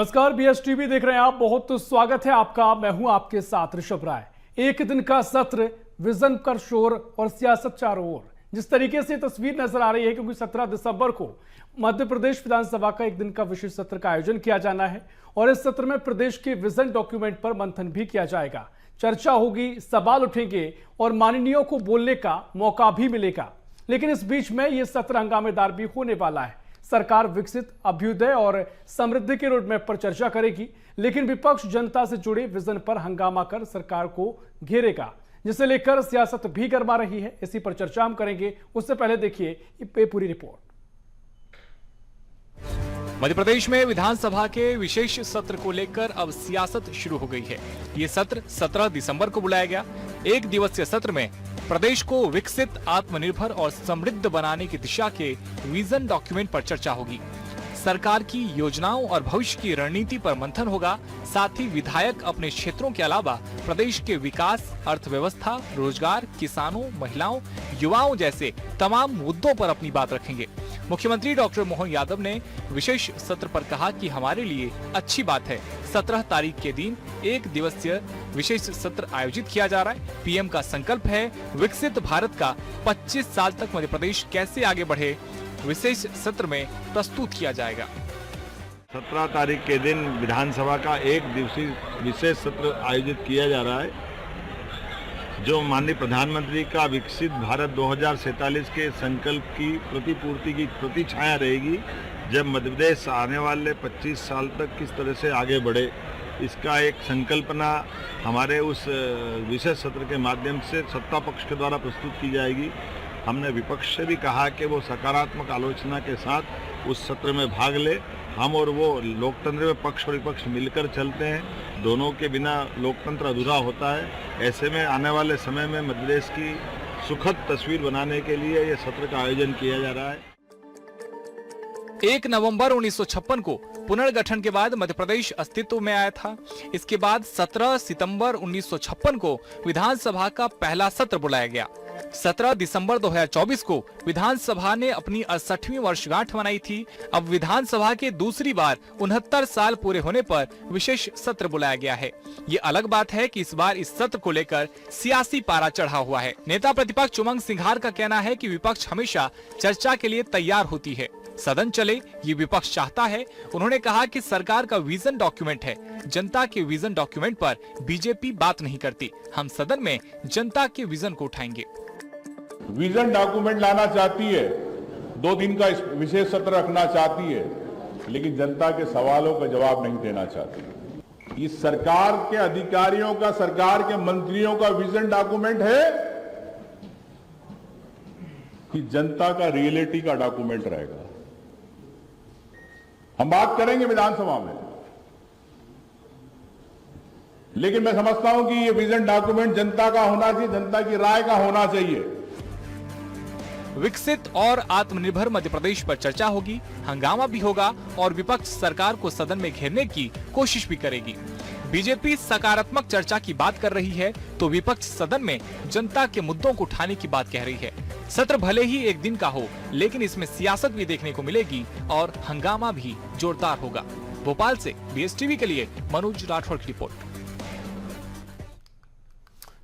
नमस्कार, BS TV देख रहे हैं आप। बहुत स्वागत है आपका। मैं हूं आपके साथ ऋषभ राय। एक दिन का सत्र, विजन पर शोर और सियासत चारों ओर। जिस तरीके से तस्वीर नजर आ रही है, क्योंकि 17 दिसंबर को मध्य प्रदेश विधानसभा का एक दिन का विशेष सत्र का आयोजन किया जाना है और इस सत्र में प्रदेश के विजन डॉक्यूमेंट पर मंथन भी किया जाएगा। चर्चा होगी, सवाल उठेंगे और माननीयों को बोलने का मौका भी मिलेगा। लेकिन इस बीच में यह सत्र हंगामेदार भी होने वाला है। सरकार विकसित, अभ्युदय और समृद्धि के रोडमैप पर चर्चा करेगी, लेकिन विपक्ष जनता से जुड़े विजन पर हंगामा कर सरकार को घेरेगा, जिसे लेकर सियासत भी गरमा रही है। इसी पर चर्चा हम करेंगे। उससे पहले देखिए ये पूरी रिपोर्ट। मध्य प्रदेश में विधानसभा के विशेष सत्र को लेकर अब सियासत शुरू हो गई है। ये सत्र 17 दिसंबर को बुलाया गया। एक दिवसीय सत्र में प्रदेश को विकसित, आत्मनिर्भर और समृद्ध बनाने की दिशा के विजन डॉक्यूमेंट पर चर्चा होगी। सरकार की योजनाओं और भविष्य की रणनीति पर मंथन होगा। साथ ही विधायक अपने क्षेत्रों के अलावा प्रदेश के विकास, अर्थव्यवस्था, रोजगार, किसानों, महिलाओं, युवाओं जैसे तमाम मुद्दों पर अपनी बात रखेंगे। मुख्यमंत्री डॉक्टर मोहन यादव ने विशेष सत्र पर कहा कि हमारे लिए अच्छी बात है 17 तारीख के दिन एक दिवसीय विशेष सत्र आयोजित किया जा रहा है। पीएम का संकल्प है विकसित भारत का 25 साल तक मध्य प्रदेश कैसे आगे बढ़े, विशेष सत्र में प्रस्तुत किया जाएगा। 17 तारीख के दिन विधानसभा का एक दिवसीय विशेष सत्र आयोजित किया जा रहा है, जो माननीय प्रधानमंत्री का विकसित भारत 2047 के संकल्प की प्रतिपूर्ति की प्रतिछाया रहेगी। जब मध्य प्रदेश आने वाले 25 साल तक किस तरह से आगे बढ़े, इसका एक संकल्पना हमारे उस विशेष सत्र के माध्यम से सत्ता पक्ष के द्वारा प्रस्तुत की जाएगी। हमने विपक्ष से भी कहा कि वो सकारात्मक आलोचना के साथ उस सत्र में भाग ले। हम और वो लोकतंत्र में पक्ष और विपक्ष मिलकर चलते हैं, दोनों के बिना लोकतंत्र अधूरा होता है। ऐसे में आने वाले समय में मध्य प्रदेश की सुखद तस्वीर बनाने के लिए ये सत्र का आयोजन किया जा रहा है। 1 नवंबर 1956 को पुनर्गठन के बाद मध्य प्रदेश अस्तित्व में आया था। इसके बाद 17 सितंबर 1956 को विधानसभा का पहला सत्र बुलाया गया। 17 दिसंबर 2024 को विधानसभा ने अपनी 68वीं वर्षगांठ मनाई थी। अब विधानसभा के दूसरी बार 69 साल पूरे होने पर विशेष सत्र बुलाया गया है। ये अलग बात है कि इस बार इस सत्र को लेकर सियासी पारा चढ़ा हुआ है। नेता प्रतिपक्ष उमंग सिंघार का कहना है कि विपक्ष हमेशा चर्चा के लिए तैयार होती है, सदन चले ये विपक्ष चाहता है। उन्होंने कहा कि सरकार का विजन डॉक्यूमेंट है, जनता के विजन डॉक्यूमेंट पर बीजेपी बात नहीं करती। हम सदन में जनता के विजन को उठाएंगे। विजन डॉक्यूमेंट लाना चाहती है, 2 दिन का विशेष सत्र रखना चाहती है, लेकिन जनता के सवालों का जवाब नहीं देना चाहती। इस सरकार के अधिकारियों का, सरकार के मंत्रियों का विजन डॉक्यूमेंट है कि जनता का रियलिटी का डॉक्यूमेंट रहेगा। हम बात करेंगे विधानसभा में, लेकिन मैं समझता हूं कि ये विजन डॉक्यूमेंट जनता का होना चाहिए, जनता की राय का होना चाहिए। विकसित और आत्मनिर्भर मध्य प्रदेश पर चर्चा होगी, हंगामा भी होगा और विपक्ष सरकार को सदन में घेरने की कोशिश भी करेगी। बीजेपी सकारात्मक चर्चा की बात कर रही है तो विपक्ष सदन में जनता के मुद्दों को उठाने की बात कह रही है। सत्र भले ही एक दिन का हो, लेकिन इसमें सियासत भी देखने को मिलेगी और हंगामा भी जोरदार होगा। भोपाल से बीएस टीवी के लिए मनोज राठौड़ की रिपोर्ट।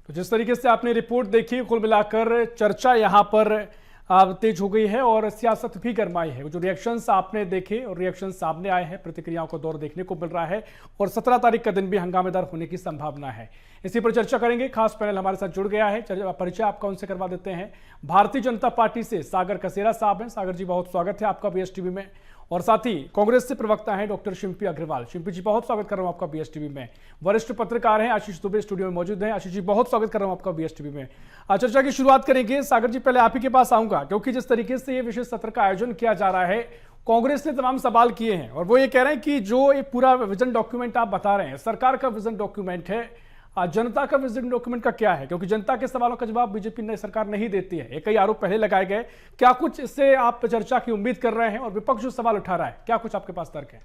तो जिस तरीके से आपने रिपोर्ट देखी, कुल मिलाकर चर्चा यहाँ पर तेज हो गई है और सियासत भी गरमाई है। जो रिएक्शंस आपने देखे और रिएक्शन सामने आए हैं, प्रतिक्रियाओं का दौर देखने को मिल रहा है और 17 तारीख का दिन भी हंगामेदार होने की संभावना है। इसी पर चर्चा करेंगे। खास पैनल हमारे साथ जुड़ गया है, परिचय आपका उनसे करवा देते हैं। भारतीय जनता पार्टी से सागर कसेरा साहब हैं। सागर जी, बहुत स्वागत है आपका बीएस टीवी में। और साथ ही कांग्रेस से प्रवक्ता हैं डॉक्टर शिंपी अग्रवाल। शिंपी जी, बहुत स्वागत कर रहा हूं आपका बीएस टीवी में। वरिष्ठ पत्रकार हैं आशीष दुबे स्टूडियो में मौजूद हैं। आशीष जी, बहुत स्वागत कर रहा हूं आपका बीएस टीवी में। चर्चा की शुरुआत करेंगे। सागर जी, पहले आप ही के पास आऊंगा, क्योंकि जिस तरीके से ये विशेष सत्र का आयोजन किया जा रहा है, कांग्रेस ने तमाम सवाल किए हैं और वो ये कह रहे हैं कि जो ये पूरा विजन डॉक्यूमेंट आप बता रहे हैं, सरकार का विजन डॉक्यूमेंट है, जनता का विजन डॉक्यूमेंट का क्या है? क्योंकि जनता के सवालों का जवाब बीजेपी ने सरकार नहीं देती है। कई आरोप पहले लगाए गए। क्या कुछ इससे आप चर्चा की उम्मीद कर रहे हैं और विपक्ष जो सवाल उठा रहा है, क्या कुछ आपके पास तर्क है?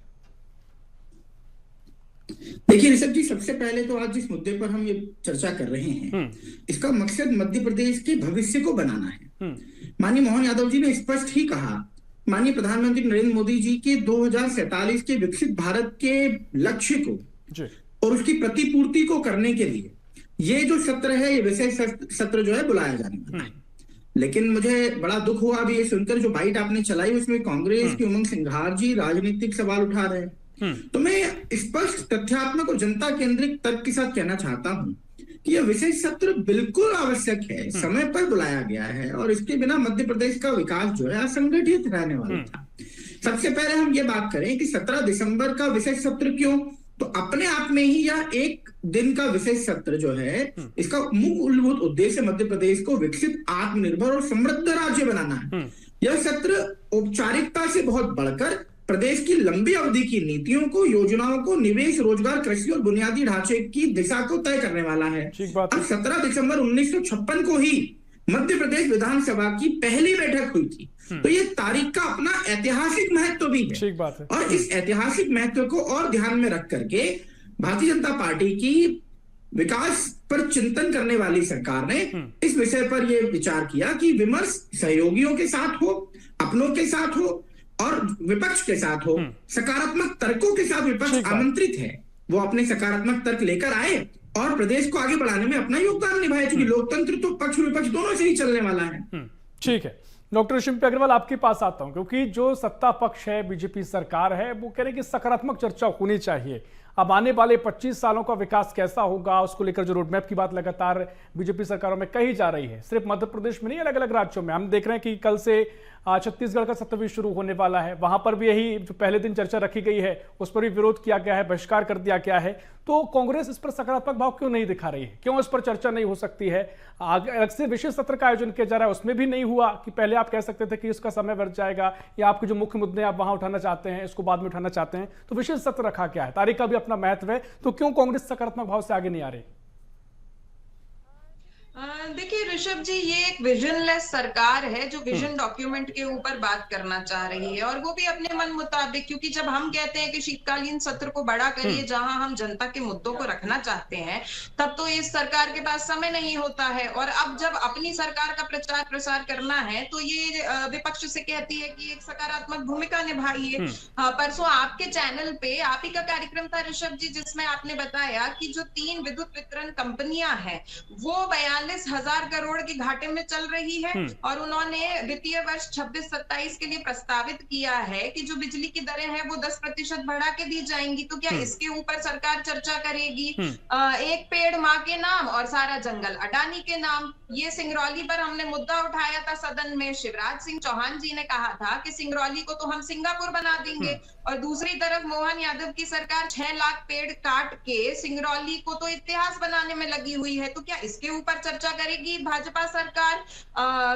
देखिए ऋषभ जी, सबसे पहले तो आज जिस मुद्दे पर हम ये चर्चा कर रहे हैं, इसका मकसद मध्य प्रदेश के भविष्य को बनाना है। माननीय मोहन यादव जी ने स्पष्ट ही कहा माननीय प्रधानमंत्री नरेंद्र मोदी जी के 2047 के विकसित भारत के लक्ष्य को जी। और उसकी प्रतिपूर्ति को करने के लिए ये जो सत्र है, ये विशेष सत्र जो है बुलाया जाने वाला है। लेकिन मुझे बड़ा दुख हुआ अभी ये सुनकर, जो बाइट आपने चलाई उसमें कांग्रेस के उमंग सिंघार जी राजनीतिक सवाल उठा रहे हैं। तो मैं स्पष्ट तथ्यात्मक और जनता केंद्रित तर्क के साथ कहना चाहता हूं कि यह विशेष सत्र बिल्कुल आवश्यक है, समय पर बुलाया गया है और इसके बिना मध्य प्रदेश का विकास जो है असंगठित रहने वाला था। सबसे पहले हम ये बात करें कि 17 दिसंबर का विशेष सत्र क्यों, तो अपने आप में ही यह एक दिन का विशेष सत्र जो है, इसका मूलभूत उद्देश्य मध्य प्रदेश को विकसित, आत्मनिर्भर और समृद्ध राज्य बनाना है। यह सत्र औपचारिकता से बहुत बढ़कर प्रदेश की लंबी अवधि की नीतियों को, योजनाओं को, निवेश, रोजगार, कृषि और बुनियादी ढांचे की दिशा को तय करने वाला है। अब 17 दिसंबर 1956 को ही मध्य प्रदेश विधानसभा की पहली बैठक हुई थी, तो ये तारीख का अपना ऐतिहासिक महत्व भी है। ठीक बात है। और इस ऐतिहासिक महत्व को और ध्यान में रख करके भारतीय जनता पार्टी की विकास पर चिंतन करने वाली सरकार ने इस विषय पर यह विचार किया कि विमर्श सहयोगियों के साथ हो, अपनों के साथ हो और विपक्ष के साथ हो। सकारात्मक तर्कों के साथ विपक्ष आमंत्रित है, वो अपने सकारात्मक तर्क लेकर आए और प्रदेश को आगे बढ़ाने में अपना योगदान निभाए, क्योंकि लोकतंत्र तो पक्ष विपक्ष दोनों से ही चलने वाला है। ठीक है, डॉक्टर शिल्पी अग्रवाल आपके पास आता हूं, क्योंकि जो सत्ता पक्ष है, बीजेपी सरकार है, वो कह रहे कि सकारात्मक चर्चा होनी चाहिए। अब आने वाले 25 सालों का विकास कैसा होगा, उसको लेकर जो रोडमैप की बात लगातार बीजेपी सरकारों में कही जा रही है, सिर्फ मध्य प्रदेश में नहीं, अलग अलग राज्यों में। हम देख रहे हैं कि कल से छत्तीसगढ़ का सत्र भी शुरू होने वाला है, वहां पर भी यही जो पहले दिन चर्चा रखी गई है उस पर भी विरोध किया गया है, बहिष्कार कर दिया गया है। तो कांग्रेस इस पर सकारात्मक भाव क्यों नहीं दिखा रही है, क्यों इस पर चर्चा नहीं हो सकती है? अलग से विशेष सत्र का आयोजन किया जा रहा है, उसमें भी नहीं हुआ कि पहले आप कह सकते थे कि इसका समय बढ़ जाएगा, या आपके जो मुख्य मुद्दे आप वहां उठाना चाहते हैं इसको बाद में उठाना चाहते हैं, तो विशेष सत्र रखा क्या है? तारीख का भी अपना महत्व है, तो क्यों कांग्रेस सकारात्मक भाव से आगे नहीं आ रही? देखिए ऋषभ जी, ये एक विजनलेस सरकार है जो विजन डॉक्यूमेंट के ऊपर बात करना चाह रही है, और वो भी अपने मन मुताबिक। क्योंकि जब हम कहते हैं कि शीतकालीन सत्र को बड़ा करिए जहां हम जनता के मुद्दों को रखना चाहते हैं, तब तो इस सरकार के पास समय नहीं होता है। और अब जब अपनी सरकार का प्रचार प्रसार करना है तो ये विपक्ष से कहती है कि एक सकारात्मक भूमिका निभाइए। परसों आपके चैनल पे आप ही का कार्यक्रम था ऋषभ जी, जिसमें आपने बताया कि जो 3 विद्युत वितरण कंपनियां हैं वो 42,000 करोड़ के घाटे में चल रही है, और उन्होंने वित्तीय वर्ष 26-27 के लिए प्रस्तावित किया है कि जो बिजली की दरें हैं वो 10% बढ़ा के दी जाएंगी। तो क्या इसके ऊपर सरकार चर्चा करेगी? एक पेड़ माँ के नाम और सारा जंगल अडानी के नाम, ये सिंगरौली पर हमने मुद्दा उठाया था सदन में। शिवराज सिंह चौहान जी ने कहा था कि सिंगरौली को तो हम सिंगापुर बना देंगे, और दूसरी तरफ मोहन यादव की सरकार 6 लाख पेड़ काट के सिंगरौली को तो इतिहास बनाने में लगी हुई है। तो क्या इसके ऊपर चर्चा करेगी भाजपा सरकार?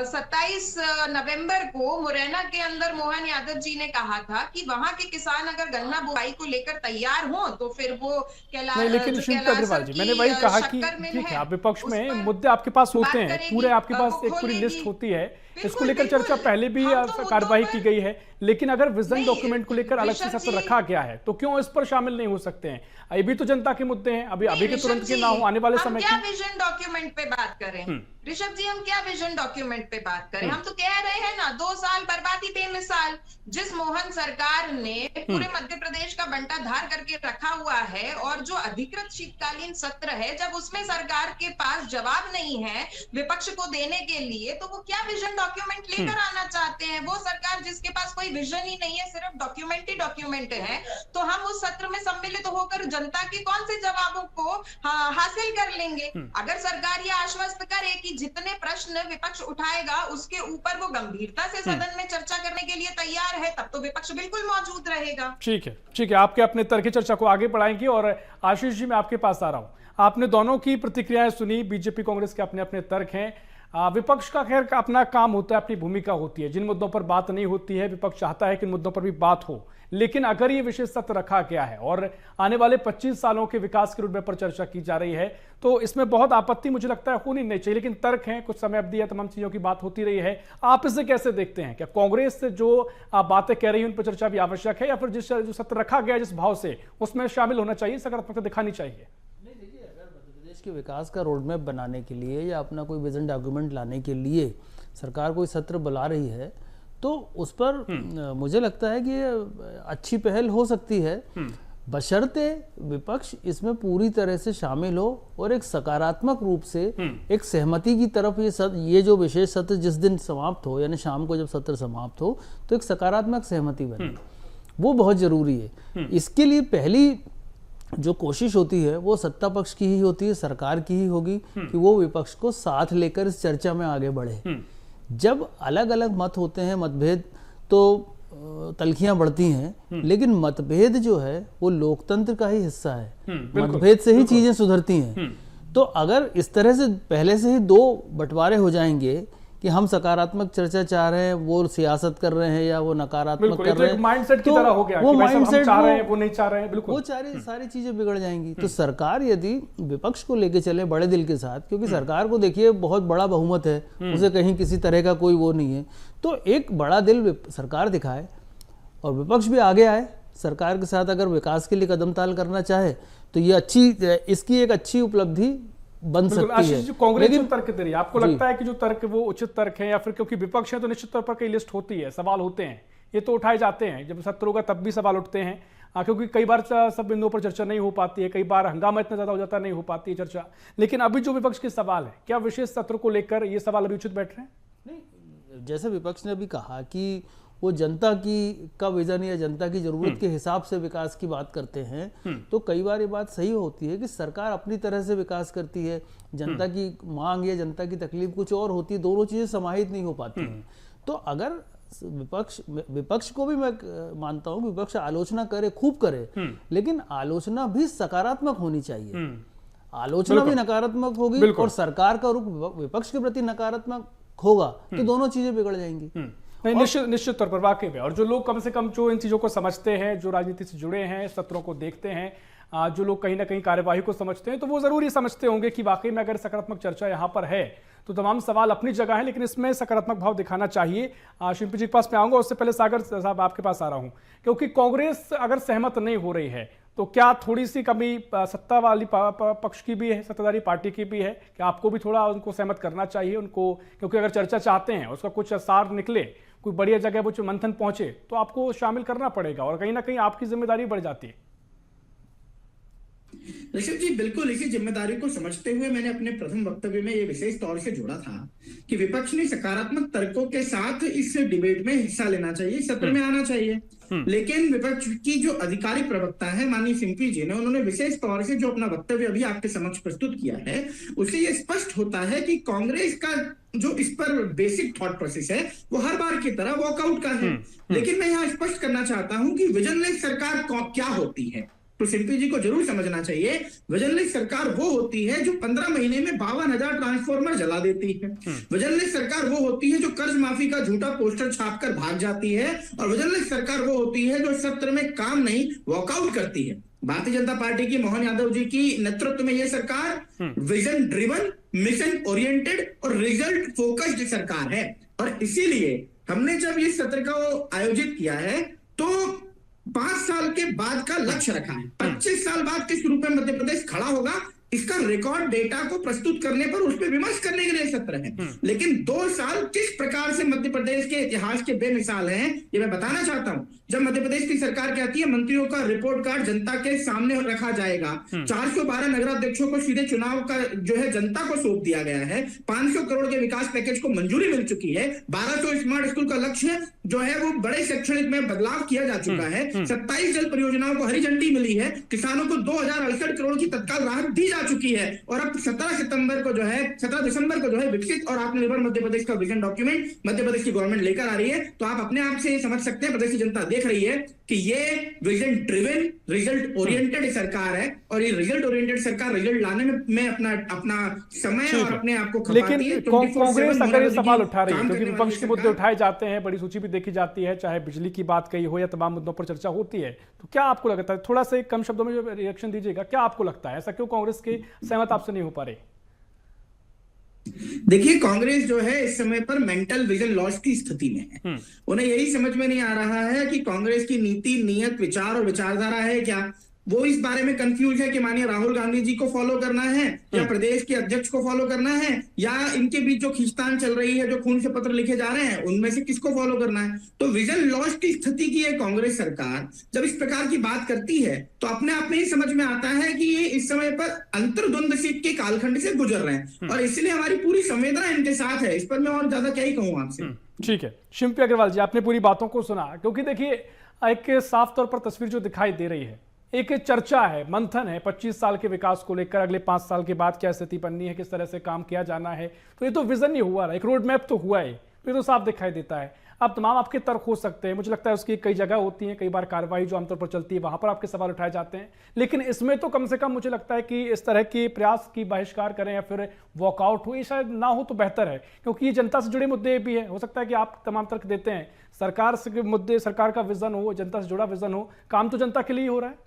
27 नवंबर को मुरैना के अंदर मोहन यादव जी ने कहा था कि वहां के किसान अगर गन्ना बुआई को लेकर तैयार हो तो फिर वो नहीं, लेकिन शिल्पी अग्रवाल जी, मैंने वही कहा कि ठीक है, आप विपक्ष में मुद्दे आपके पास होते हैं, पूरे आपके पास एक पूरी लिस्ट होती है, इसको लेकर चर्चा पहले भी कार्यवाही की गई है, लेकिन अगर विजन डॉक्यूमेंट को लेकर अलग से सत्र रखा गया है तो क्यों इस पर शामिल नहीं हो सकते हैं? ये भी तो जनता के मुद्दे हैं, अभी के तुरंत के ना हो, आने वाले समय क्या विजन डॉक्यूमेंट पे बात करें ऋषभ जी? हम क्या विजन डॉक्यूमेंट पे बात करें? हम तो कह रहे हैं ना, 2 साल बर्बादी बेमिसाल। जिस मोहन सरकार ने पूरे मध्य प्रदेश का बंटा धार करके रखा हुआ है, और जो अधिकृत शीतकालीन सत्र है, जब उसमें सरकार के पास जवाब नहीं है विपक्ष को देने के लिए, तो वो क्या विजन डॉक्यूमेंट लेकर आना चाहते हैं? वो सरकार जिसके पास कोई विजन ही नहीं है, सिर्फ डॉक्यूमेंट ही डॉक्यूमेंट है, तो हम उस सत्र में सम्मिलित होकर जनता के कौन से जवाबों को हासिल कर लेंगे? अगर सरकार ये आश्वस्त करे कि जितने प्रश्न विपक्ष उठाएगा उसके ऊपर वो गंभीरता से सदन में चर्चा करने के लिए तैयार है, तब तो विपक्ष बिल्कुल मौजूद रहेगा। ठीक है, आपके अपने तर्क चर्चा को आगे बढ़ाएंगे, और आशीष जी मैं आपके पास आ रहा हूं। आपने दोनों की प्रतिक्रियाएं सुनी, बीजेपी कांग्रेस के अपने अपने तर्क हैं। विपक्ष का खैर अपना काम होता है, अपनी भूमिका होती है, जिन मुद्दों पर बात नहीं होती है विपक्ष चाहता है कि इन मुद्दों पर भी बात हो, लेकिन अगर ये विशेष सत्र रखा गया है और आने वाले 25 सालों के विकास के रोडमैप पर चर्चा की जा रही है, तो इसमें बहुत आपत्ति मुझे लगता है होनी नहीं चाहिए, लेकिन तर्क हैं, कुछ समय अवधि है, तमाम चीजों की बात होती रही है। आप इसे कैसे देखते हैं? क्या कांग्रेस से जो बातें कह रही है उन पर चर्चा भी आवश्यक है, या फिर जिस जो सत्र रखा गया जिस भाव से उसमें शामिल होना चाहिए, सकारात्मकता दिखानी चाहिए? के विकास का रोडमैप बनाने के लिए या अपना कोई विजन डॉक्यूमेंट लाने के लिए सरकार कोई सत्र बुला रही है, तो उस पर मुझे लगता है कि ये अच्छी पहल हो सकती है, बशर्ते विपक्ष इसमें पूरी तरह से शामिल हो और एक सकारात्मक रूप से एक सहमति की तरफ ये जो विशेष सत्र जिस दिन समाप्त हो, यानी शाम को जब सत्र समाप्त हो, तो एक सकारात्मक सहमति बने, वो बहुत जरूरी है। इसके लिए पहली जो कोशिश होती है वो सत्ता पक्ष की ही होती है, सरकार की ही होगी कि वो विपक्ष को साथ लेकर इस चर्चा में आगे बढ़े। जब अलग अलग मत होते हैं, मतभेद तो तल्खियां बढ़ती हैं, लेकिन मतभेद जो है वो लोकतंत्र का ही हिस्सा है। मतभेद से ही चीजें सुधरती हैं। तो अगर इस तरह से पहले से ही दो बंटवारे हो जाएंगे कि हम सकारात्मक चर्चा चाह रहे हैं, वो सियासत कर रहे हैं, या वो नकारात्मक कर रहे हैं, माइंडसेट की तरह हो गया वो कि भाई साहब हम माइंडसेट चाह रहे हैं, वो नहीं चाह रहे हैं, बिल्कुल वो सारी चीजें बिगड़ जाएंगी। तो सरकार यदि विपक्ष को लेके चले बड़े दिल के साथ, क्योंकि सरकार को देखिए बहुत बड़ा बहुमत है, उसे कहीं किसी तरह का कोई वो नहीं है, तो एक बड़ा दिल सरकार दिखाए और विपक्ष भी आगे आए सरकार के साथ, अगर विकास के लिए कदम ताल करना चाहे तो ये इसकी एक अच्छी उपलब्धि बन सकती है। कांग्रेस जो तर्क दे रही है, आपको लगता है कि जो तर्क वो उचित तर्क है, या फिर क्योंकि विपक्ष है तो निश्चित तौर पर कई लिस्ट होती है, सवाल होते हैं, ये तो उठाए जाते हैं, जब सत्र होगा तब भी सवाल उठते हैं, क्योंकि कई बार सब बिंदुओं पर चर्चा नहीं हो पाती है, कई बार हंगामा इतना ज्यादा हो जाता नहीं हो पाती है चर्चा। लेकिन अभी जो विपक्ष के सवाल है, क्या विशेष सत्र को लेकर ये सवाल अभी उचित बैठ रहे हैं? नहीं, जैसे विपक्ष ने अभी कहा कि वो जनता का विजन या जनता की जरूरत के हिसाब से विकास की बात करते हैं, तो कई बार ये बात सही होती है कि सरकार अपनी तरह से विकास करती है, जनता की मांग या जनता की तकलीफ कुछ और होती है, दोनों चीजें समाहित नहीं हो पाती हैं। तो अगर विपक्ष को भी मैं मानता हूं, विपक्ष आलोचना करे, खूब करे, लेकिन आलोचना भी सकारात्मक होनी चाहिए। आलोचना भी नकारात्मक होगी और सरकार का रुख विपक्ष के प्रति नकारात्मक होगा तो दोनों चीजें बिगड़ जाएंगी। नहीं, निश्चित तौर पर वाकई में, और जो लोग कम से कम जो इन चीजों को समझते हैं, जो राजनीति से जुड़े हैं, सत्रों को देखते हैं, जो लोग कहीं ना कहीं कार्यवाही को समझते हैं, तो वो जरूर ये समझते होंगे कि वाकई में अगर सकारात्मक चर्चा यहाँ पर है तो तमाम सवाल अपनी जगह है, लेकिन इसमें सकारात्मक भाव दिखाना चाहिए। शिल्पी जी के पास में आऊंगा, उससे पहले सागर साहब आपके पास आ रहा हूं, क्योंकि कांग्रेस अगर सहमत नहीं हो रही है तो क्या थोड़ी सी कमी सत्ता वाली पक्ष की भी है, सत्ताधारी पार्टी की भी है, कि आपको भी थोड़ा उनको सहमत करना चाहिए उनको, क्योंकि अगर चर्चा चाहते हैं, उसका कुछ सार निकले, कोई बढ़िया जगह वो मंथन पहुंचे, तो आपको शामिल करना पड़ेगा और कहीं ना कहीं आपकी जिम्मेदारी बढ़ जाती है। ऋषभ जी, बिल्कुल इसी जिम्मेदारी को समझते हुए मैंने अपने प्रथम वक्तव्य में ये विशेष तौर से जोड़ा था कि विपक्ष ने सकारात्मक तर्कों के साथ इस डिबेट में हिस्सा लेना चाहिए, सत्र में आना चाहिए। लेकिन विपक्ष की जो आधिकारिक प्रवक्ता है माननीय सिंपी जी ने, उन्होंने विशेष तौर से जो अपना वक्तव्य अभी आपके समक्ष प्रस्तुत किया है, उससे ये स्पष्ट होता है कि कांग्रेस का जो इस पर बेसिक थॉट प्रोसेस है वो हर बार की तरह वॉकआउट का है। लेकिन मैं यहाँ स्पष्ट करना चाहता हूं कि विजनलेस सरकार क्या होती है, तो सिंपी जी को जरूर समझना चाहिए। विजनलेस सरकार वो होती है जो 15 महीने में 52,000 ट्रांसफॉर्मर जला देती है। विजनलेस सरकार वो होती है जो कर्ज माफी का झूठा पोस्टर छापकर भाग जाती है। और विजनलेस सरकार वो होती है जो सत्र में काम नहीं, वॉकआउट करती है। भारतीय जनता पार्टी की मोहन यादव जी की नेतृत्व में यह सरकार विजन ड्रिवन, मिशन ओरिएंटेड और रिजल्ट फोकस्ड सरकार है। और इसीलिए हमने जब इस सत्र को आयोजित किया है तो 5 साल के बाद का लक्ष्य रखा है। 25 साल बाद किस रूप में मध्य प्रदेश खड़ा होगा, इसका रिकॉर्ड डेटा को प्रस्तुत करने पर, उस पर विमर्श करने के लिए सत्र है। लेकिन 2 साल किस प्रकार से मध्य प्रदेश के इतिहास के बेमिसाल हैं, ये मैं बताना चाहता हूं। जब मध्य प्रदेश की सरकार कहती है मंत्रियों का रिपोर्ट कार्ड जनता के सामने रखा जाएगा, 412 नगराध्यक्षों को सीधे चुनाव का जो है जनता को सौंप दिया गया है, 500 करोड़ के विकास पैकेज को मंजूरी मिल चुकी है, 1200 स्मार्ट स्कूल का लक्ष्य जो है वो बड़े शैक्षणिक में बदलाव किया जा चुका है, 27 जल परियोजनाओं को हरी झंडी मिली है, किसानों को 2068 करोड़ की तत्काल राहत दी जा चुकी है, और अब 17 दिसंबर को जो है विकसित और आत्मनिर्भर मध्य प्रदेश का विजन डॉक्यूमेंट मध्य प्रदेश की गवर्नमेंट लेकर आ रही है। तो आप अपने आप से समझ सकते हैं, प्रदेश की जनता देख रही है कि ये विजन ड्रिवन, रिजल्ट ओरिएंटेड सरकार है, और ये रिजल्ट ओरिएंटेड सरकार रिजल्ट लाने में अपना समय और अपने आप को खपाती है। लेकिन कांग्रेस अगर ये सवाल उठा रही है, क्योंकि विपक्ष के मुद्दे उठाए जाते हैं, बड़ी सूची भी देखी जाती है, चाहे बिजली की बात कही हो या तमाम मुद्दों पर चर्चा होती है, तो क्या आपको लगता है, थोड़ा सा कम शब्दों में रिएक्शन दीजिएगा, क्या आपको लगता है ऐसा क्यों कांग्रेस के सहमत आपसे नहीं हो पा रही? देखिए, कांग्रेस जो है इस समय पर मेंटल विजन लॉस की स्थिति में है। उन्हें यही समझ में नहीं आ रहा है कि कांग्रेस की नीति, नियत, विचार और विचारधारा है क्या, वो इस बारे में कंफ्यूज है कि माननीय राहुल गांधी जी को फॉलो करना है या प्रदेश के अध्यक्ष को फॉलो करना है, या इनके बीच जो खींचतान चल रही है, जो खून से पत्र लिखे जा रहे हैं, उनमें से किसको फॉलो करना है। तो विजन लॉस की स्थिति की है कांग्रेस सरकार जब इस प्रकार की बात करती है, तो अपने आप में ही समझ में आता है कि ये इस समय पर अंतर्द्वंद के कालखंड से गुजर रहे हैं, और इसलिए हमारी पूरी संवेदना इनके साथ है। इस पर मैं और ज्यादा क्या ही कहूँ आपसे। ठीक है शिल्पी अग्रवाल जी, आपने पूरी बातों को सुना, क्योंकि देखिए एक साफ तौर पर तस्वीर जो दिखाई दे रही है, एक चर्चा है, मंथन है 25 साल के विकास को लेकर, अगले 5 साल के बाद क्या स्थिति बननी है, किस तरह से काम किया जाना है। तो ये तो विजन ही हुआ, एक रोड मैप तो हुआ है, तो ये तो साफ दिखाई देता है। अब तमाम आपके तर्क हो सकते हैं, मुझे लगता है उसकी कई जगह होती है, कई बार कार्रवाई जो आमतौर पर चलती है वहां पर आपके सवाल उठाए जाते हैं, लेकिन इसमें तो कम से कम मुझे लगता है कि इस तरह के प्रयास की बहिष्कार करें या फिर वॉकआउट हो, ये शायद ना हो तो बेहतर है, क्योंकि ये जनता से जुड़े मुद्दे भी है। हो सकता है कि आप तमाम तर्क देते हैं, सरकार से मुद्दे, सरकार का विजन हो, जनता से जुड़ा विजन हो, काम तो जनता के लिए ही हो रहा है।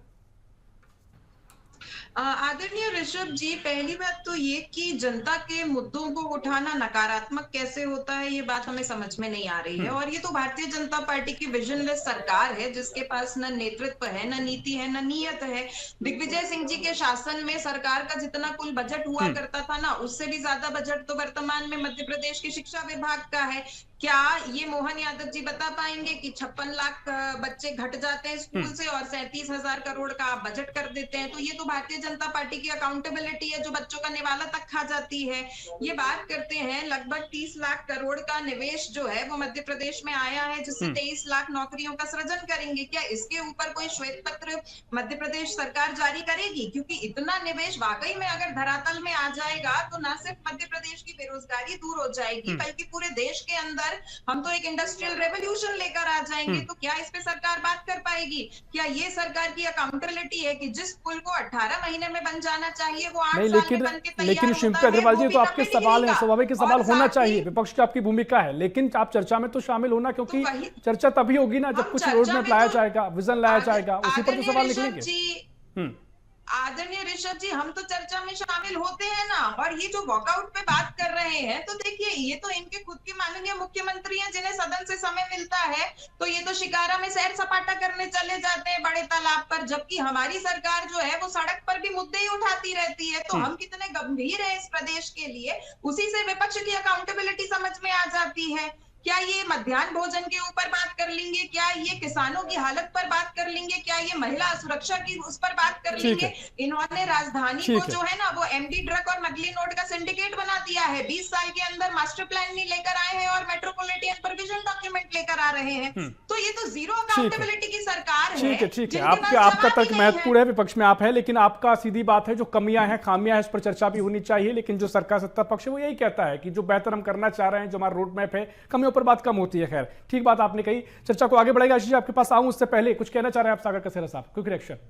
आदरणीय ऋषभ जी, पहली बात तो ये कि जनता के मुद्दों को उठाना नकारात्मक कैसे होता है, ये बात हमें समझ में नहीं आ रही है। और ये तो भारतीय जनता पार्टी की विजनलेस सरकार है, जिसके पास न नेतृत्व है, न नीति है, न नियत है। दिग्विजय सिंह जी के शासन में सरकार का जितना कुल बजट हुआ करता था ना, उससे भी ज्यादा बजट तो वर्तमान में मध्य प्रदेश के शिक्षा विभाग का है। क्या ये मोहन यादव जी बता पाएंगे कि 56 लाख बच्चे घट जाते हैं स्कूल से और 37,000 करोड़ का आप बजट कर देते हैं? तो ये तो भारतीय जनता पार्टी की अकाउंटेबिलिटी है, जो बच्चों का निवाला तक खा जाती है। ये बात करते हैं लगभग 30 लाख करोड़ का निवेश जो है वो मध्य प्रदेश में आया है, जिससे 23 लाख नौकरियों का सृजन करेंगे। क्या इसके ऊपर कोई श्वेत पत्र मध्य प्रदेश सरकार जारी करेगी? क्योंकि इतना निवेश वाकई में अगर धरातल में आ जाएगा तो न सिर्फ मध्य प्रदेश की बेरोजगारी दूर हो जाएगी, बल्कि पूरे देश के अंदर हम तो एक इंडस्ट्रियल रेवोल्यूशन लेकर आ जाएंगे। तो क्या इस पे सरकार बात कर पाएगी? क्या ये सरकार की अकाउंटेबिलिटी है कि जिस पुल को 18 महीने में बन जाना चाहिए वो 8 साल में बन के तैयार लेकिन शिल्पी अग्रवाल जी, तो आपके सवाल है, स्वाभाविक सवाल होना चाहिए, विपक्ष की आपकी भूमिका है, लेकिन आप चर्चा में तो शामिल होना, क्योंकि चर्चा तभी होगी ना जब कुछ रोड मैप लाया जाएगा, विजन लाया जाएगा, उसी पर तो सवाल निकलेंगे। आदरणीय ऋषभ जी, हम तो चर्चा में शामिल होते हैं ना, और ये जो वॉकआउट पे बात कर रहे हैं, तो देखिए ये तो इनके खुद के माननीय मुख्यमंत्री हैं, जिन्हें सदन से समय मिलता है तो ये तो शिकारा में सैर सपाटा करने चले जाते हैं बड़े तालाब पर, जबकि हमारी सरकार जो है वो सड़क पर भी मुद्दे ही उठाती रहती है। तो हम कितने गंभीर हैं इस प्रदेश के लिए, उसी से विपक्ष की अकाउंटेबिलिटी समझ में आ जाती है। क्या ये मध्याह्न भोजन के ऊपर बात कर लेंगे? क्या ये किसानों की हालत पर बात कर लेंगे? क्या ये महिला सुरक्षा की उस पर बात कर लेंगे? इन्होंने राजधानी को जो है ना वो एमडी ड्रग और नकली नोट का सिंडिकेट बना दिया है। 20 साल के अंदर मास्टर प्लान नहीं लेकर आए हैं और मेट्रोपॉलिटन पर विजन डॉक्यूमेंट लेकर आ रहे हैं। तो ये तो जीरो अकाउंटेबिलिटी की सरकार है। ठीक है, आपका तर्क महत्वपूर्ण है, विपक्ष में आप है, लेकिन आपका सीधी बात है, जो कमियां हैं, खामियां हैं, इस पर चर्चा भी होनी चाहिए। लेकिन जो सरकार सत्ता पक्ष है वो यही कहता है कि जो बेहतर हम करना चाह रहे हैं, जो हमारा रोड मैप है, कमियों पर बात कम होती है। खैर, ठीक बात आपने कही, चर्चा को आगे बढ़ाएगा। आशीष जी, आपके पास आऊं उससे पहले कुछ कहना चाह रहे हैं आप सागर कसेरा साहब, क्विक रिएक्शन।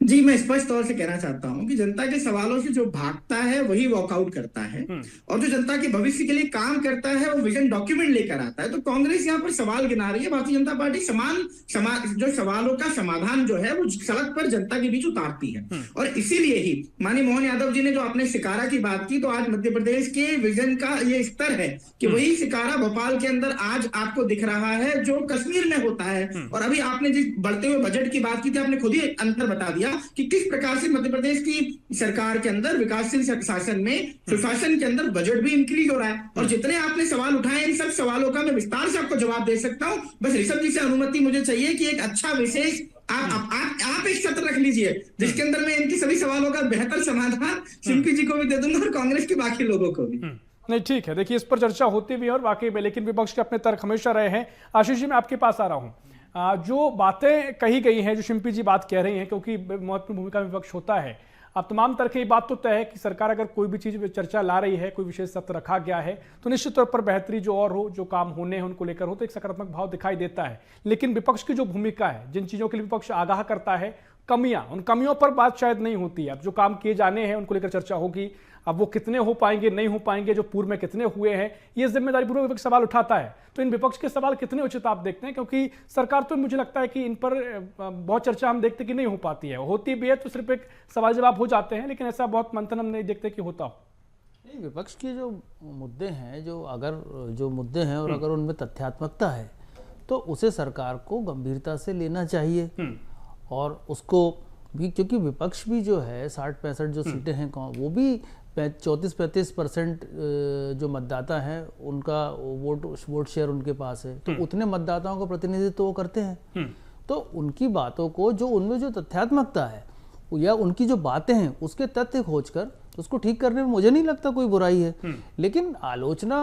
जी, मैं स्पष्ट तौर से कहना चाहता हूं कि जनता के सवालों से जो भागता है वही वॉकआउट करता है, और जो जनता के भविष्य के लिए काम करता है वो विजन डॉक्यूमेंट लेकर आता है। तो कांग्रेस यहाँ पर सवाल गिना रही है, भारतीय जनता पार्टी जो सवालों का समाधान जो है वो सड़क पर जनता के बीच उतारती है। और इसीलिए ही माननीय मोहन यादव जी ने जो आपने शिकारा की बात की, तो आज मध्य प्रदेश के विजन का ये स्तर है कि वही शिकारा भोपाल के अंदर आज आपको दिख रहा है जो कश्मीर में होता है। और अभी आपने जिस बढ़ते हुए बजट की बात की थी, आपने खुद ही अंतर बता दिया कि किस प्रकार से मध्य प्रदेश की सरकार के अंदर विकासशील शासन में सुशासन के अंदर बजट भी इंक्रीज हो रहा है। और जितने आपने सवाल उठाए, इन सब सवालों का मैं विस्तार से आपको जवाब दे सकता हूं। बस ऋषभ जी से अनुमति मुझे चाहिए कि एक अच्छा विशेष आप एक सत्र रख लीजिए जिसके अंदर मैं इनकी सभी सवालों का बेहतर समाधान शिल्पी जी को भी दे दूंगा और कांग्रेस के बाकी लोगों को भी। नहीं, ठीक है, देखिए इस पर चर्चा होती भी है और वाकई में, लेकिन विपक्ष के अपने तर्क हमेशा रहे हैं। आशीष जी, मैं आपके पास आ रहा हूं। जो बातें कही गई हैं, जो शिल्पी जी बात कह रही हैं, क्योंकि महत्वपूर्ण भूमिका विपक्ष होता है, अब तमाम तरह की बात तो तय है कि सरकार अगर कोई भी चीज़ चर्चा ला रही है, कोई विशेष सत्र रखा गया है, तो निश्चित तौर पर बेहतरी जो और हो, जो काम होने हैं उनको लेकर हो, तो एक सकारात्मक भाव दिखाई देता है। लेकिन विपक्ष की जो भूमिका है, जिन चीज़ों के लिए विपक्ष आगाह करता है, कमियां, उन कमियों पर बात शायद नहीं होती है। अब जो काम किए जाने हैं उनको लेकर चर्चा होगी, अब वो कितने हो पाएंगे, नहीं हो पाएंगे, जो पूर्व में कितने हुए हैं, ये जिम्मेदारी पूर्वक विपक्ष सवाल उठाता है। तो इन विपक्ष के सवाल कितने उचित आप देखते हैं? क्योंकि सरकार तो मुझे लगता है कि इन पर बहुत चर्चा हम देखते कि नहीं हो पाती है, होती भी है तो सिर्फ एक सवाल जवाब हो जाते हैं, लेकिन ऐसा बहुत मंथन हम नहीं देखते कि होता हो। नहीं, विपक्ष के जो मुद्दे हैं, जो मुद्दे हैं और अगर उनमें तथ्यात्मकता है तो उसे सरकार को गंभीरता से लेना चाहिए और उसको भी, क्योंकि विपक्ष भी जो है 60-65 जो सीटें हैं वो भी 34-35% जो मतदाता हैं उनका वोट शेयर उनके पास है, तो उतने मतदाताओं का प्रतिनिधित्व वो करते हैं। तो उनकी बातों को, जो उनमें जो तथ्यात्मकता है या उनकी जो बातें हैं उसके तथ्य खोजकर उसको ठीक करने में मुझे नहीं लगता कोई बुराई है। लेकिन आलोचना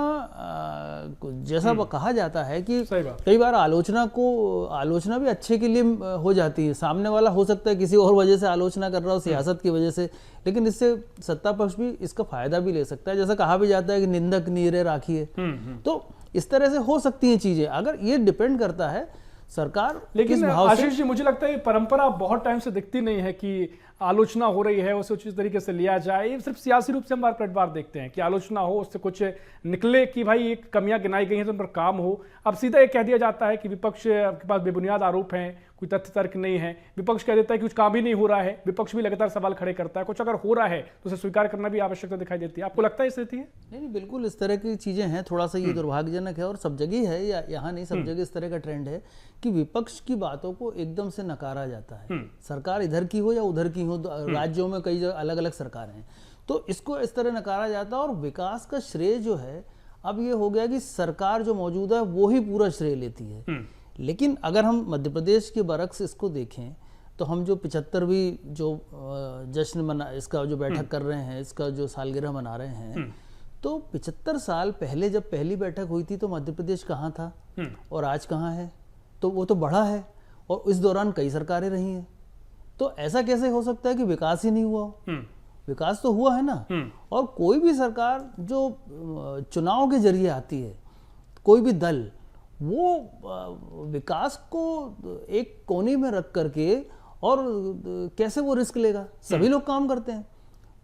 जैसा कहा जाता है कि कई बार आलोचना भी अच्छे के लिए हो जाती है। सामने वाला हो सकता है किसी और वजह से आलोचना कर रहा हो, सियासत की वजह से, लेकिन इससे सत्ता पक्ष भी इसका फायदा भी ले सकता है। जैसा कहा भी जाता है कि निंदक नीरे राखिए, तो इस तरह से हो सकती हैं चीजें। अगर ये डिपेंड करता है सरकार लेकिन आशीष जी, मुझे लगता है ये परंपरा बहुत टाइम से दिखती नहीं है कि आलोचना हो रही है उसे उचित तरीके से लिया जाए। ये सिर्फ सियासी रूप से हम बार देखते हैं कि आलोचना हो, उससे कुछ निकले कि भाई एक कमियां गिनाई गई हैं तो उन पर काम हो। अब सीधा ये कह दिया जाता है कि विपक्ष के पास बेबुनियाद आरोप हैं, कोई तथ्य तर्क नहीं है। विपक्ष कह देता है कि कुछ काम ही नहीं हो रहा है, विपक्ष भी लगातार सवाल खड़े करता है। कुछ अगर हो रहा है तो उसे स्वीकार करना भी आवश्यकता दिखाई देती है। आपको लगता है स्थिति है? नहीं, बिल्कुल इस तरह की चीजें हैं। थोड़ा सा ये दुर्भाग्यजनक है और सब जगह है, या यहाँ नहीं, सब जगह इस तरह का ट्रेंड है कि विपक्ष की बातों को एकदम से नकारा जाता है। सरकार इधर की हो या उधर की हो, राज्यों में कई अलग अलग सरकारें हैं, तो इसको इस तरह नकारा जाता है। और विकास का श्रेय जो है अब ये हो गया कि सरकार जो मौजूदा है वो ही पूरा श्रेय लेती है। लेकिन अगर हम मध्य प्रदेश के बरक्स इसको देखें तो हम जो 75वीं जो जश्न मना, इसका जो बैठक कर रहे हैं, इसका जो सालगिरह मना रहे हैं, तो 75 साल पहले जब पहली बैठक हुई थी तो मध्य प्रदेश कहाँ था और आज कहाँ है? तो वो तो बढ़ा है और इस दौरान कई सरकारें रही हैं। तो ऐसा कैसे हो सकता है कि विकास ही नहीं हुआ हो? विकास तो हुआ है ना। और कोई भी सरकार जो चुनाव के जरिए आती है, कोई भी दल, वो विकास को एक कोने में रख करके और कैसे वो रिस्क लेगा? सभी लोग काम करते हैं,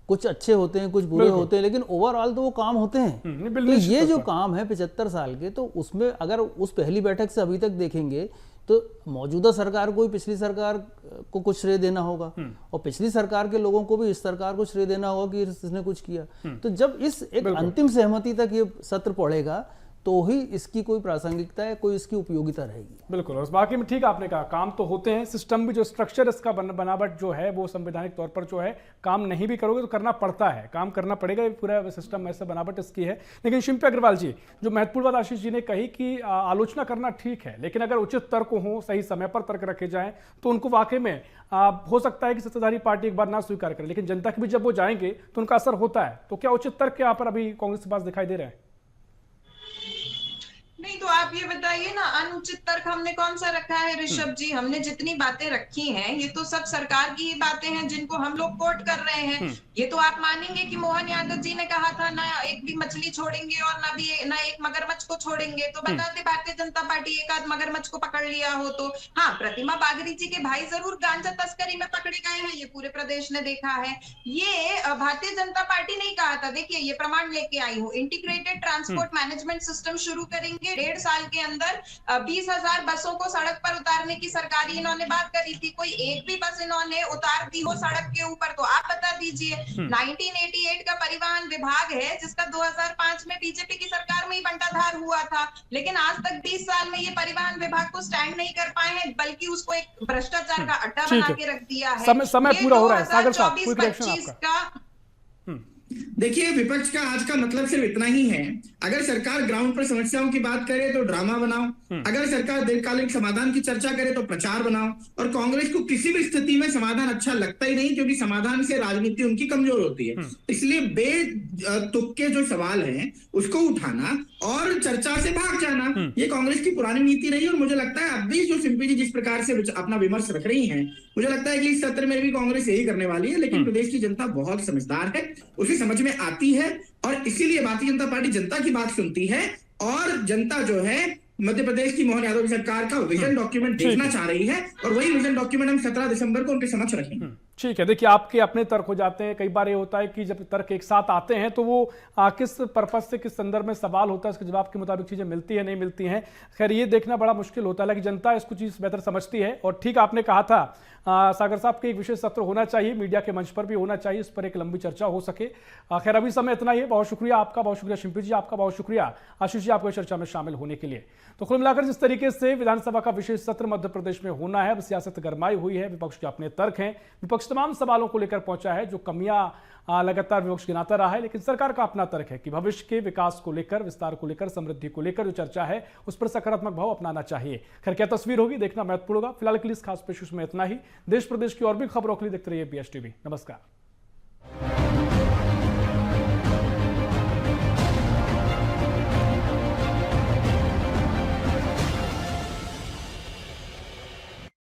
कुछ अच्छे होते हैं, कुछ बुरे होते हैं, लेकिन ओवरऑल तो वो काम होते हैं। तो ये जो काम है 75 साल के, तो उसमें अगर उस पहली बैठक से अभी तक देखेंगे तो मौजूदा सरकार को ही पिछली सरकार को कुछ श्रेय देना होगा और पिछली सरकार के लोगों को भी इस सरकार को श्रेय देना होगा कि इसने कुछ किया। तो जब इस एक अंतिम सहमति तक ये सत्र पड़ेगा तो ही इसकी कोई प्रासंगिकता है, कोई इसकी उपयोगिता रहेगी। बिल्कुल। और बाकी में ठीक आपने कहा, काम तो होते हैं, सिस्टम भी जो स्ट्रक्चर इसका बनावट जो है वो संवैधानिक तौर पर जो है, काम नहीं भी करोगे तो करना पड़ता है, काम करना पड़ेगा, पूरा सिस्टम ऐसा बनावट इसकी है। लेकिन शिल्पी अग्रवाल जी, जो महत्वपूर्ण बात आशीष जी ने कही कि आलोचना करना ठीक है, लेकिन अगर उचित तर्क हो, सही समय पर तर्क रखे जाएं तो उनको वाकई में हो सकता है कि सत्ताधारी पार्टी एक बार ना स्वीकार करे, लेकिन जनता के भी जब वो जाएंगे तो उनका असर होता है। तो क्या उचित तर्क यहाँ पर अभी कांग्रेस के पास दिखाई दे रहे हैं? नहीं, तो आप ये बताइए ना, अनुचित तर्क हमने कौन सा रखा है ऋषभ जी? हमने जितनी बातें रखी हैं ये तो सब सरकार की ही बातें हैं जिनको हम लोग कोट कर रहे हैं। ये तो आप मानेंगे कि मोहन यादव जी ने कहा था ना एक भी मछली छोड़ेंगे और ना एक मगरमच्छ को छोड़ेंगे, तो बताते भारतीय जनता पार्टी एक आध मगरमच्छ को पकड़ लिया हो तो। हाँ, प्रतिमा बागरी जी के भाई जरूर गांजा तस्करी में पकड़े गए हैं, ये पूरे प्रदेश ने देखा है। ये भारतीय जनता पार्टी नहीं कहा था, देखिए ये प्रमाण लेके आई हूँ। इंटीग्रेटेड ट्रांसपोर्ट मैनेजमेंट सिस्टम शुरू करेंगे, 1.5 साल के अंदर 20,000 बसों को सड़क पर उतारने की सरकारी इन्होंने बात करी थी। कोई एक भी बस इन्होंने उतार दी हो सड़क के ऊपर तो आप बता दीजिए। 1988 का परिवहन विभाग है जिसका 2005 में बीजेपी की सरकार में ही बंटाधार हुआ था, लेकिन आज तक 20 साल में ये परिवहन विभाग को स्टैंड नहीं कर पाए हैं, बल्कि उसको एक भ्रष्टाचार का अड्डा बना के रख दिया है। समय पूरा हो रहा है। सागर साहब, कोई रिएक्शन आपका? देखिए, विपक्ष का आज का मतलब सिर्फ इतना ही है। अगर सरकार ग्राउंड पर समस्याओं की बात करे तो ड्रामा बनाओ, अगर सरकार दीर्घकालिक समाधान की चर्चा करे तो प्रचार बनाओ। और कांग्रेस को किसी भी स्थिति में समाधान अच्छा लगता ही नहीं, क्योंकि समाधान से राजनीति उनकी कमजोर होती है। इसलिए बेतुके जो सवाल हैं उसको उठाना और चर्चा से भाग जाना, ये कांग्रेस की पुरानी नीति रही। और मुझे लगता है अब भी जो शिल्पी जी जिस प्रकार से अपना विमर्श रख रही है, मुझे लगता है कि इस सत्र में भी कांग्रेस यही करने वाली है। लेकिन प्रदेश की जनता बहुत समझदार है, उसे समझ में आती है और इसीलिए भारतीय जनता पार्टी जनता की बात सुनती है। और जनता जो है मध्य प्रदेश की मोहन यादव सरकार का विजन डॉक्यूमेंट देखना चाह रही है और वही विजन डॉक्यूमेंट हम 17 दिसंबर को उनके समक्ष रखेंगे। ठीक है। देखिए, आपके अपने तर्क हो जाते हैं। कई बार ये होता है कि जब तर्क एक साथ आते हैं तो वो किस पर्पज से, किस संदर्भ में सवाल होता है, उसके जवाब के मुताबिक चीजें मिलती है नहीं मिलती हैं। खैर, ये देखना बड़ा मुश्किल होता है, लेकिन जनता इसको चीज बेहतर समझती है। और ठीक आपने कहा था सागर साहब के एक विशेष सत्र होना चाहिए, मीडिया के मंच पर भी होना चाहिए, इस पर एक लंबी चर्चा हो सके। खैर अभी समय इतना ही है। बहुत शुक्रिया आपका, बहुत शुक्रिया शिल्पी जी आपका, बहुत शुक्रिया आशीष जी आपको चर्चा में शामिल होने के लिए। तो कुल मिलाकर जिस तरीके से विधानसभा का विशेष सत्र मध्य प्रदेश में होना है, अब सियासत गरमाई हुई है, विपक्ष के अपने तर्क हैं, विपक्ष तमाम सवालों को लेकर पहुंचा है, जो कमियां लगातार विपक्ष गिनाता रहा है, लेकिन सरकार का अपना तर्क है कि भविष्य के विकास को लेकर, विस्तार को लेकर, समृद्धि को लेकर जो चर्चा है उस पर सकारात्मक भाव अपनाना चाहिए। खैर क्या तस्वीर होगी देखना महत्वपूर्ण होगा। फिलहाल के लिए इस खास पेशकश में इतना ही। देश प्रदेश की और भी खबरों के लिए देखते रहिए BSTV। नमस्कार।